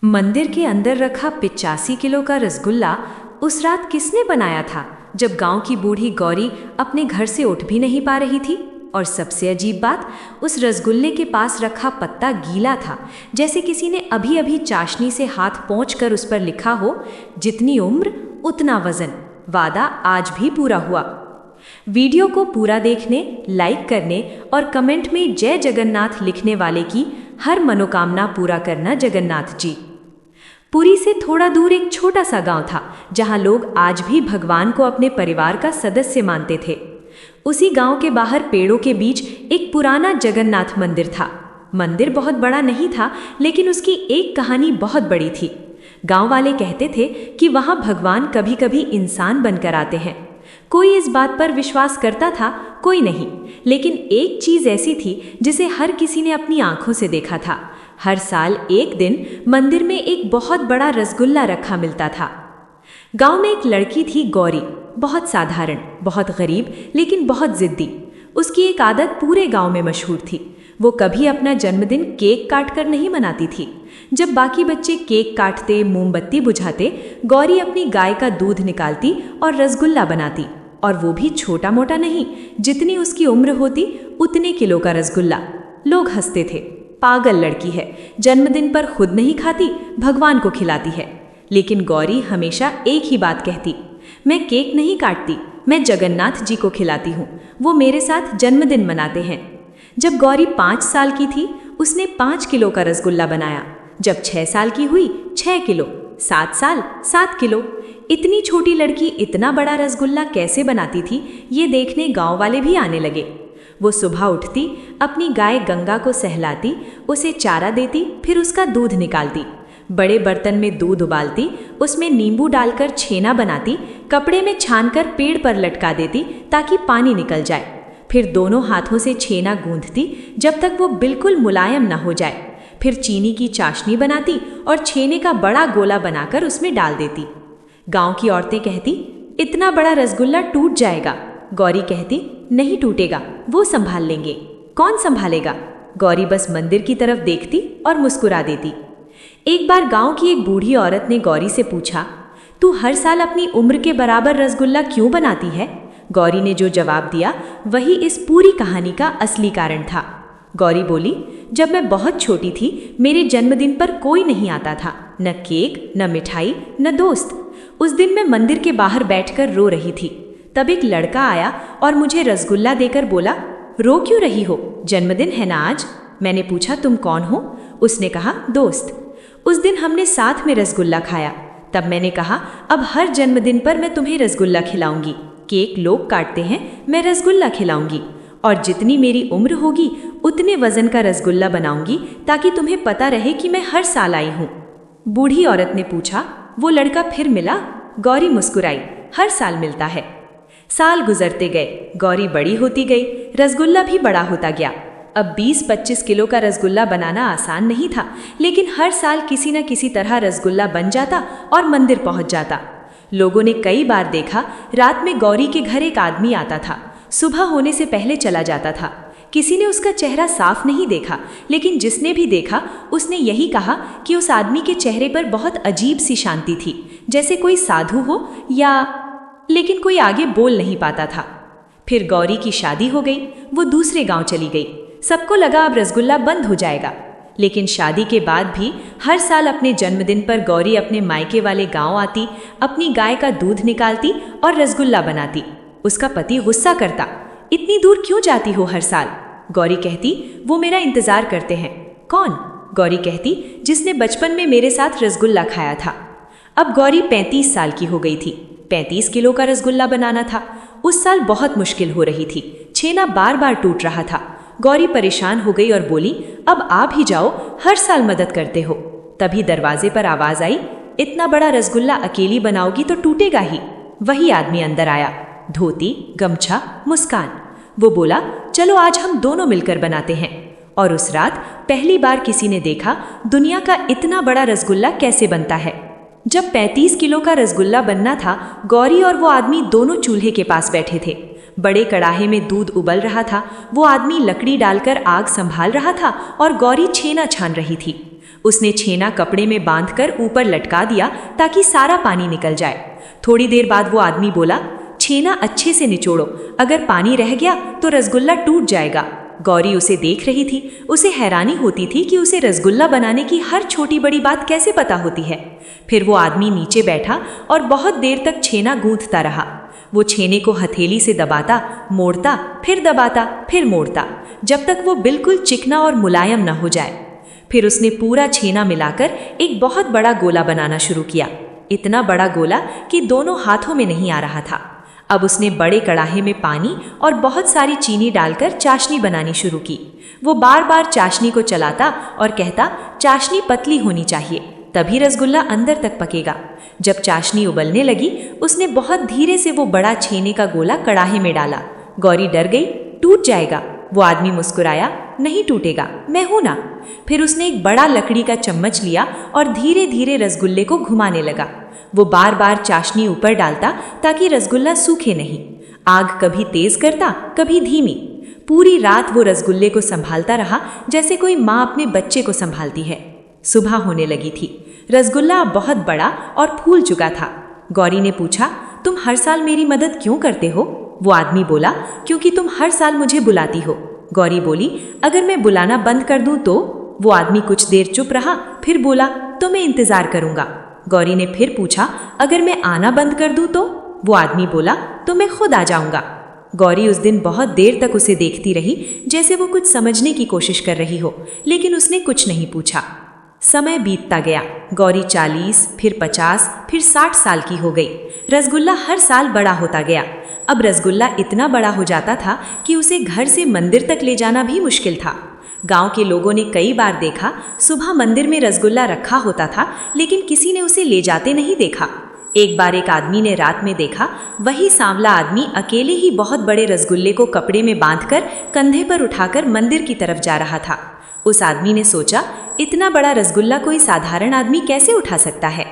मंदिर के अंदर रखा 85 किलो का रसगुल्ला उस रात किसने बनाया था, जब गांव की बूढ़ी गौरी अपने घर से उठ भी नहीं पा रही थी। और सबसे अजीब बात, उस रसगुल्ले के पास रखा पत्ता गीला था, जैसे किसी ने अभी अभी चाशनी से हाथ पोंछकर उस पर लिखा हो, जितनी उम्र उतना वजन, वादा आज भी पूरा हुआ। वीडियो को पूरा देखने, लाइक करने और कमेंट में जय जगन्नाथ लिखने वाले की हर मनोकामना पूरा करना जगन्नाथ जी। पुरी से थोड़ा दूर एक छोटा सा गांव था, जहां लोग आज भी भगवान को अपने परिवार का सदस्य मानते थे। उसी गांव के बाहर पेड़ों के बीच एक पुराना जगन्नाथ मंदिर था। मंदिर बहुत बड़ा नहीं था, लेकिन उसकी एक कहानी बहुत बड़ी थी। गांव वाले कहते थे कि वहां भगवान कभी कभी इंसान बनकर आते हैं। कोई इस बात पर विश्वास करता था, कोई नहीं, लेकिन एक चीज ऐसी थी जिसे हर किसी ने अपनी आंखों से देखा था। हर साल एक दिन मंदिर में एक बहुत बड़ा रसगुल्ला रखा मिलता था। गांव में एक लड़की थी, गौरी, बहुत साधारण, बहुत गरीब, लेकिन बहुत जिद्दी। उसकी एक आदत पूरे गांव में मशहूर थी। वो कभी अपना जन्मदिन केक काटकर नहीं मनाती थी। जब बाकी बच्चे केक काटते, मोमबत्ती बुझाते, गौरी अपनी गाय का दूध निकालती और रसगुल्ला बनाती, और वो भी छोटा मोटा नहीं, जितनी उसकी उम्र होती उतने किलो का रसगुल्ला। लोग हंसते थे, पागल लड़की है, जन्मदिन पर खुद नहीं खाती, भगवान को खिलाती है। लेकिन गौरी हमेशा एक ही बात कहती, मैं केक नहीं काटती, मैं जगन्नाथ जी को खिलाती हूँ, वो मेरे साथ जन्मदिन मनाते हैं। जब गौरी 5 साल की थी, उसने 5 किलो का रसगुल्ला बनाया। जब 6 साल की हुई, 6 किलो, 7 साल, 7 किलो। इतनी छोटी लड़की इतना बड़ा रसगुल्ला कैसे बनाती थी, ये देखने गांव वाले भी आने लगे। वो सुबह उठती, अपनी गाय गंगा को सहलाती, उसे चारा देती, फिर उसका दूध निकालती, बड़े बर्तन में दूध उबालती, उसमें नींबू डालकर छेना बनाती, कपड़े में छानकर पेड़ पर लटका देती ताकि पानी निकल जाए। फिर दोनों हाथों से छेना गूंथती जब तक वो बिल्कुल मुलायम न हो जाए। फिर चीनी की चाशनी बनाती और छेने का बड़ा गोला बनाकर उसमें डाल देती। गांव की औरतें कहती, इतना बड़ा रसगुल्ला टूट जाएगा। गौरी कहती, नहीं टूटेगा, वो संभाल लेंगे। कौन संभालेगा? गौरी बस मंदिर की तरफ देखती और मुस्कुरा देती। एक बार गांव की एक बूढ़ी औरत ने गौरी से पूछा, तू हर साल अपनी उम्र के बराबर रसगुल्ला क्यों बनाती है? गौरी ने जो जवाब दिया, वही इस पूरी कहानी का असली कारण था। गौरी बोली, जब मैं बहुत छोटी थी, मेरे जन्मदिन पर कोई नहीं आता था, न केक, न मिठाई, न दोस्त। उस दिन मैं मंदिर के बाहर बैठकर रो रही थी। तब एक लड़का आया और मुझे रसगुल्ला देकर बोला, रो क्यों रही हो, जन्मदिन है ना आज? मैंने पूछा, तुम कौन हो? उसने कहा, दोस्त। उस दिन हमने साथ में रसगुल्ला खाया। तब मैंने कहा, अब हर जन्मदिन पर मैं तुम्हें रसगुल्ला खिलाऊंगी। केक लोग काटते हैं, मैं रसगुल्ला खिलाऊंगी, और जितनी मेरी उम्र होगी उतने वजन का रसगुल्ला बनाऊंगी, ताकि तुम्हें पता रहे कि मैं हर साल आई हूँ। बूढ़ी औरत ने पूछा, वो लड़का फिर मिला? गौरी मुस्कुराई, हर साल मिलता है। साल गुजरते गए, गौरी बड़ी होती गई, रसगुल्ला भी बड़ा होता गया। अब 20-25 किलो का रसगुल्ला बनाना आसान नहीं था, लेकिन हर साल किसी न किसी तरह रसगुल्ला बन जाता और मंदिर पहुंच जाता। लोगों ने कई बार देखा, रात में गौरी के घर एक आदमी आता था, सुबह होने से पहले चला जाता था। किसी ने उसका चेहरा साफ नहीं देखा, लेकिन जिसने भी देखा उसने यही कहा कि उस आदमी के चेहरे पर बहुत अजीब सी शांति थी, जैसे कोई साधु हो या, लेकिन कोई आगे बोल नहीं पाता था। फिर गौरी की शादी हो गई, वो दूसरे गांव चली गई। सबको लगा अब रसगुल्ला बंद हो जाएगा, लेकिन शादी के बाद भी हर साल अपने जन्मदिन पर गौरी अपने मायके वाले गांव आती, अपनी गाय का दूध निकालती और रसगुल्ला बनाती। उसका पति गुस्सा करता, इतनी दूर क्यों जाती हो हर साल? गौरी कहती, वो मेरा इंतजार करते हैं। कौन? गौरी कहती, जिसने बचपन में मेरे साथ रसगुल्ला खाया था। अब गौरी 35 साल की हो गई थी। 35 किलो का रसगुल्ला बनाना था। उस साल बहुत मुश्किल हो रही थी, छेना बार बार टूट रहा था। गौरी परेशान हो गई और बोली, अब आप ही जाओ, हर साल मदद करते हो। तभी दरवाजे पर आवाज आई, इतना बड़ा रसगुल्ला अकेली बनाओगी तो टूटेगा ही। वही आदमी अंदर आया, धोती, गमछा, मुस्कान। वो बोला, चलो आज हम दोनों मिलकर बनाते हैं। और उस रात पहली बार किसी ने देखा दुनिया का इतना बड़ा रसगुल्ला कैसे बनता है। जब 35 किलो का रसगुल्ला बनना था, गौरी और वो आदमी दोनों चूल्हे के पास बैठे थे। बड़े कड़ाहे में दूध उबल रहा था, वो आदमी लकड़ी डालकर आग संभाल रहा था और गौरी छेना छान रही थी। उसने छेना कपड़े में बांधकर ऊपर लटका दिया ताकि सारा पानी निकल जाए। थोड़ी देर बाद वो आदमी बोला, छेना अच्छे से निचोड़ो, अगर पानी रह गया तो रसगुल्ला टूट जाएगा। गौरी उसे देख रही थी। उसे हैरानी होती थी कि उसे रसगुल्ला बनाने की हर छोटी बड़ी बात कैसे पता होती है। फिर वो आदमी नीचे बैठा और बहुत देर तक छेना गूंथता रहा। वो छेने को हथेली से दबाता, मोड़ता, फिर दबाता, फिर मोड़ता, जब तक वो बिल्कुल चिकना और मुलायम न हो जाए। फिर उसने पूरा छेना मिलाकर एक बहुत बड़ा गोला बनाना शुरू किया। इतना बड़ा गोला कि दोनों हाथों में नहीं आ रहा था। अब उसने बड़े कड़ाहे में पानी और बहुत सारी चीनी डालकर चाशनी बनानी शुरू की। वो बार बार चाशनी को चलाता और कहता, चाशनी पतली होनी चाहिए, तभी रसगुल्ला अंदर तक पकेगा। जब चाशनी उबलने लगी, उसने बहुत धीरे से वो बड़ा छेने का गोला कड़ाहे में डाला। गौरी डर गई, टूट जाएगा। वो आदमी मुस्कुराया, नहीं टूटेगा, मैं हूं ना। फिर उसने एक बड़ा लकड़ी का चम्मच लिया और धीरे धीरे रसगुल्ले को घुमाने लगा। वो बार बार चाशनी ऊपर डालता ताकि रसगुल्ला सूखे नहीं। आग कभी तेज करता, कभी धीमी। पूरी रात वो रसगुल्ले को संभालता रहा, जैसे कोई माँ अपने बच्चे को संभालती है। सुबह होने लगी थी। रसगुल्ला अब बहुत बड़ा और फूल चुका था। गौरी ने पूछा, तुम हर साल मेरी मदद क्यों करते हो? वो आदमी बोला, क्योंकि तुम हर साल मुझे बुलाती हो। गौरी बोली, अगर मैं बुलाना बंद कर दूं तो? वो आदमी कुछ देर चुप रहा, फिर बोला, तो मैं इंतजार करूंगा। गौरी ने फिर पूछा, अगर मैं आना बंद कर दूं तो? वो आदमी बोला, तो मैं खुद आ जाऊंगा। गौरी उस दिन बहुत देर तक उसे देखती रही, जैसे वो कुछ समझने की कोशिश कर रही हो, लेकिन उसने कुछ नहीं पूछा। समय बीतता गया। गौरी 40, फिर 50, फिर 60 साल की हो गई। रसगुल्ला हर साल बड़ा होता गया। अब रसगुल्ला इतना बड़ा हो जाता था कि उसे घर से मंदिर तक ले जाना भी मुश्किल था। गांव के लोगों ने कई बार देखा, सुबह मंदिर में रसगुल्ला रखा होता था, लेकिन किसी ने उसे ले जाते नहीं देखा। एक बार एक आदमी ने रात में देखा, वही सांवला आदमी अकेले ही बहुत बड़े रसगुल्ले को कपड़े में बांधकर कंधे पर उठाकर मंदिर की तरफ जा रहा था। उस आदमी ने सोचा, इतना बड़ा रसगुल्ला कोई साधारण आदमी कैसे उठा सकता है?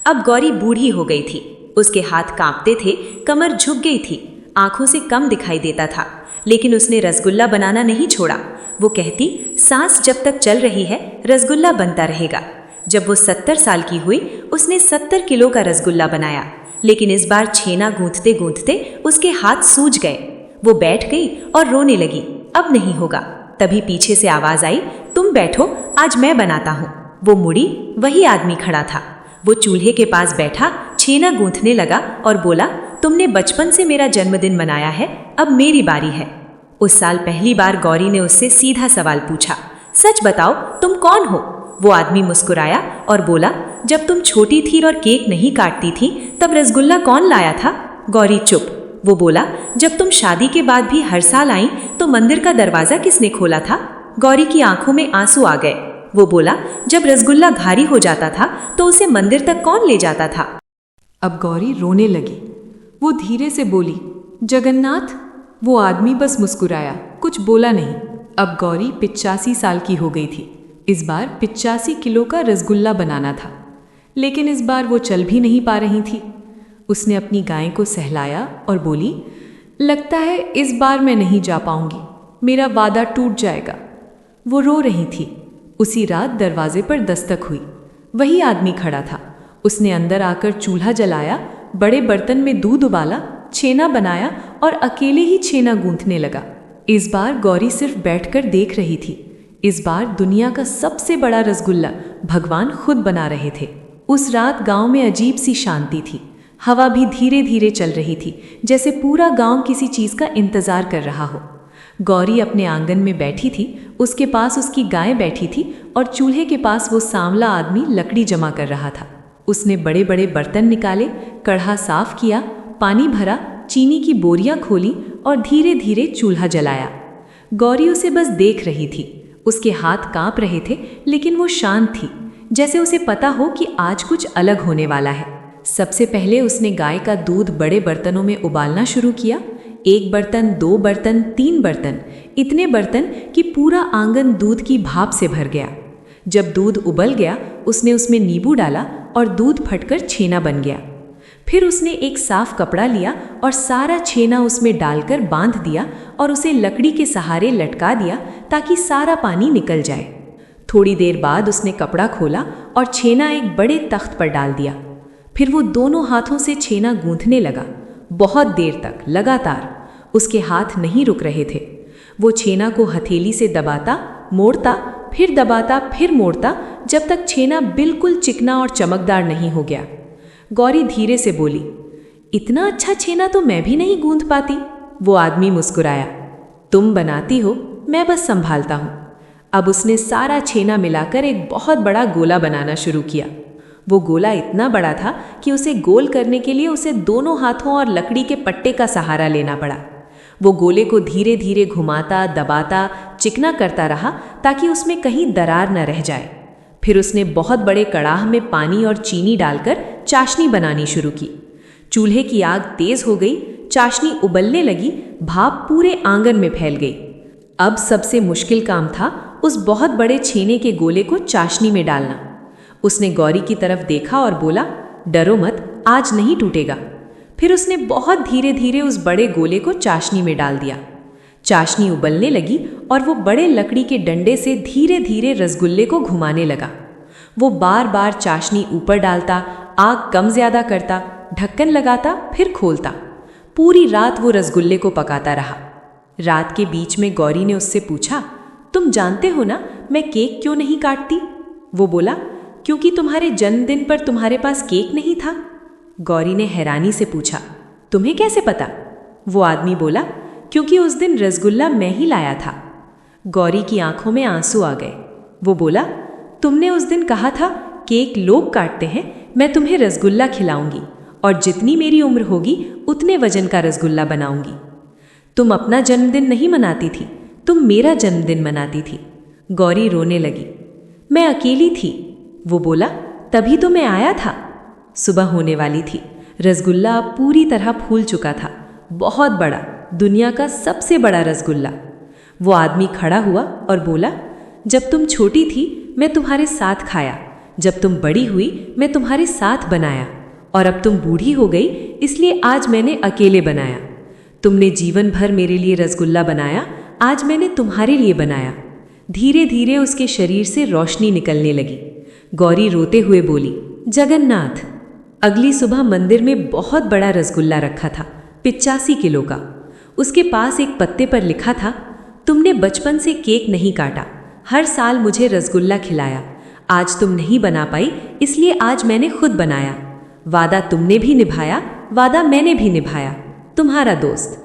अब गौरी बूढ़ी हो गई थी। उसके हाथ कांपते थे, कमर झुक गई थी, आंखों से कम दिखाई देता था, लेकिन उसने रसगुल्ला बनाना नहीं छोड़ा। वो कहती, सांस जब तक चल रही है रसगुल्ला बनता रहेगा। जब वो 70 साल की हुई, उसने 70 किलो का रसगुल्ला बनाया, लेकिन इस बार छेना गूंथते गूंथते उसके हाथ सूज गए। वो बैठ गई और रोने लगी, अब नहीं होगा। तभी पीछे से आवाज आई, तुम बैठो, आज मैं बनाता हूँ। वो मुड़ी, वही आदमी खड़ा था। वो चूल्हे के पास बैठा, छेना गूंथने लगा और बोला, तुमने बचपन से मेरा जन्मदिन मनाया है, अब मेरी बारी है। उस साल पहली बार गौरी ने उससे सीधा सवाल पूछा, सच बताओ, तुम कौन हो? वो आदमी मुस्कुराया और बोला, जब तुम छोटी थी और केक नहीं काटती थी, तब रसगुल्ला कौन लाया था? गौरी चुप। वो बोला, जब तुम शादी के बाद भी हर साल आई, तो मंदिर का दरवाजा किसने खोला था? गौरी की आंखों में आंसू आ गए। वो बोला, जब रसगुल्ला भारी हो जाता था तो उसे मंदिर तक कौन ले जाता था? अब गौरी रोने लगी। वो धीरे से बोली, जगन्नाथ। वो आदमी बस मुस्कुराया, कुछ बोला नहीं। अब गौरी 85 साल की हो गई थी। इस बार 85 किलो का रसगुल्ला बनाना था, लेकिन इस बार वो चल भी नहीं पा रही थी। उसने अपनी गाय को सहलाया और बोली, लगता है इस बार मैं नहीं जा पाऊंगी, मेरा वादा टूट जाएगा। वो रो रही थी। उसी रात दरवाजे पर दस्तक हुई। वही आदमी खड़ा था। उसने अंदर आकर चूल्हा जलाया, बड़े बर्तन में दूध उबाला, छेना बनाया और अकेले ही छेना गूंथने लगा। इस बार गौरी सिर्फ बैठकर देख रही थी। इस बार दुनिया का सबसे बड़ा रसगुल्ला भगवान खुद बना रहे थे। उस रात गांव में अजीब सी शांति थी। हवा भी धीरे धीरे चल रही थी, जैसे पूरा गांव किसी चीज का इंतजार कर रहा हो। गौरी अपने आंगन में बैठी थी। उसके पास उसकी गाय बैठी थी और चूल्हे के पास वो सांवला आदमी लकड़ी जमा कर रहा था। उसने बड़े बड़े बर्तन निकाले, कढ़ा साफ किया, पानी भरा, चीनी की बोरियां खोली और धीरे धीरे चूल्हा जलाया। गौरी उसे बस देख रही थी। उसके हाथ कांप रहे थे, लेकिन वो शांत थी, जैसे उसे पता हो कि आज कुछ अलग होने वाला है। सबसे पहले उसने गाय का दूध बड़े बर्तनों में उबालना शुरू किया। 1 बर्तन, 2 बर्तन, 3 बर्तन, इतने बर्तन कि पूरा आंगन दूध की भाप से भर गया। जब दूध उबल गया, उसने उसमें नींबू डाला और दूध फटकर छेना बन गया। फिर उसने एक साफ कपड़ा लिया और सारा छेना उसमें डालकर बांध दिया और उसे लकड़ी के सहारे लटका दिया ताकि सारा पानी निकल जाए। थोड़ी देर बाद उसने कपड़ा खोला और छेना एक बड़े तख्त पर डाल दिया। फिर वो दोनों हाथों से छेना गूंथने लगा। बहुत देर तक लगातार उसके हाथ नहीं रुक रहे थे। वो छेना को हथेली से दबाता, मोड़ता, फिर दबाता, फिर मोड़ता, जब तक छेना बिल्कुल चिकना और चमकदार नहीं हो गया। गौरी धीरे से बोली, इतना अच्छा छेना तो मैं भी नहीं गूंथ पाती। वो आदमी मुस्कुराया, तुम बनाती हो, मैं बस संभालता हूं। अब उसने सारा छेना मिलाकर एक बहुत बड़ा गोला बनाना शुरू किया। वो गोला इतना बड़ा था कि उसे गोल करने के लिए उसे दोनों हाथों और लकड़ी के पट्टे का सहारा लेना पड़ा। वो गोले को धीरे धीरे घुमाता, दबाता, चिकना करता रहा ताकि उसमें कहीं दरार न रह जाए। फिर उसने बहुत बड़े कड़ाह में पानी और चीनी डालकर चाशनी बनानी शुरू की। चूल्हे की आग तेज हो गई, चाशनी उबलने लगी, भाप पूरे आंगन में फैल गई। अब सबसे मुश्किल काम था उस बहुत बड़े छेने के गोले को चाशनी में डालना। उसने गौरी की तरफ देखा और बोला, डरो मत, आज नहीं टूटेगा। फिर उसने बहुत धीरे धीरे उस बड़े गोले को चाशनी में डाल दिया। चाशनी उबलने लगी और वो बड़े लकड़ी के डंडे से धीरे धीरे रसगुल्ले को घुमाने लगा। वो बार बार चाशनी ऊपर डालता, आग कम ज्यादा करता, ढक्कन लगाता, फिर खोलता। पूरी रात वो रसगुल्ले को पकाता रहा। रात के बीच में गौरी ने उससे पूछा, तुम जानते हो ना मैं केक क्यों नहीं काटती? वो बोला, क्योंकि तुम्हारे जन्मदिन पर तुम्हारे पास केक नहीं था। गौरी ने हैरानी से पूछा, तुम्हें कैसे पता? वो आदमी बोला, क्योंकि उस दिन रसगुल्ला मैं ही लाया था। गौरी की आंखों में आंसू आ गए। वो बोला, तुमने उस दिन कहा था केक लोग काटते हैं, मैं तुम्हें रसगुल्ला खिलाऊंगी और जितनी मेरी उम्र होगी उतने वजन का रसगुल्ला बनाऊंगी। तुम अपना जन्मदिन नहीं मनाती थी, तुम मेरा जन्मदिन मनाती थी। गौरी रोने लगी। मैं अकेली थी। वो बोला, तभी तो मैं आया था। सुबह होने वाली थी। रसगुल्ला अब पूरी तरह फूल चुका था। बहुत बड़ा, दुनिया का सबसे बड़ा रसगुल्ला। वो आदमी खड़ा हुआ और बोला, जब तुम छोटी थी मैं तुम्हारे साथ खाया, जब तुम बड़ी हुई मैं तुम्हारे साथ बनाया, और अब तुम बूढ़ी हो गई इसलिए आज मैंने अकेले बनाया। तुमने जीवन भर मेरे लिए रसगुल्ला बनाया, आज मैंने तुम्हारे लिए बनाया। धीरे धीरे उसके शरीर से रोशनी निकलने लगी। गौरी रोते हुए बोली, जगन्नाथ। अगली सुबह मंदिर में बहुत बड़ा रसगुल्ला रखा था, 85 किलो का। उसके पास एक पत्ते पर लिखा था, तुमने बचपन से केक नहीं काटा, हर साल मुझे रसगुल्ला खिलाया। आज तुम नहीं बना पाई इसलिए आज मैंने खुद बनाया। वादा तुमने भी निभाया, वादा मैंने भी निभाया। तुम्हारा दोस्त।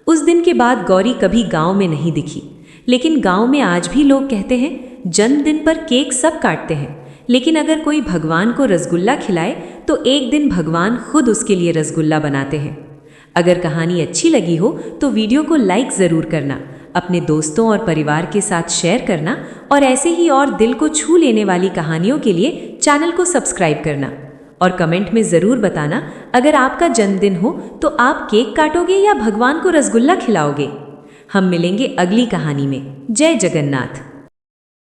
उस दिन के बाद गौरी कभी गांव में नहीं दिखी। लेकिन गांव में आज भी लोग कहते हैं, जन्मदिन पर केक सब काटते हैं, लेकिन अगर कोई भगवान को रसगुल्ला खिलाए तो एक दिन भगवान खुद उसके लिए रसगुल्ला बनाते हैं। अगर कहानी अच्छी लगी हो तो वीडियो को लाइक ज़रूर करना, अपने दोस्तों और परिवार के साथ शेयर करना, और ऐसे ही और दिल को छू लेने वाली कहानियों के लिए चैनल को सब्सक्राइब करना। और कमेंट में ज़रूर बताना, अगर आपका जन्मदिन हो तो आप केक काटोगे या भगवान को रसगुल्ला खिलाओगे। हम मिलेंगे अगली कहानी में। जय जगन्नाथ।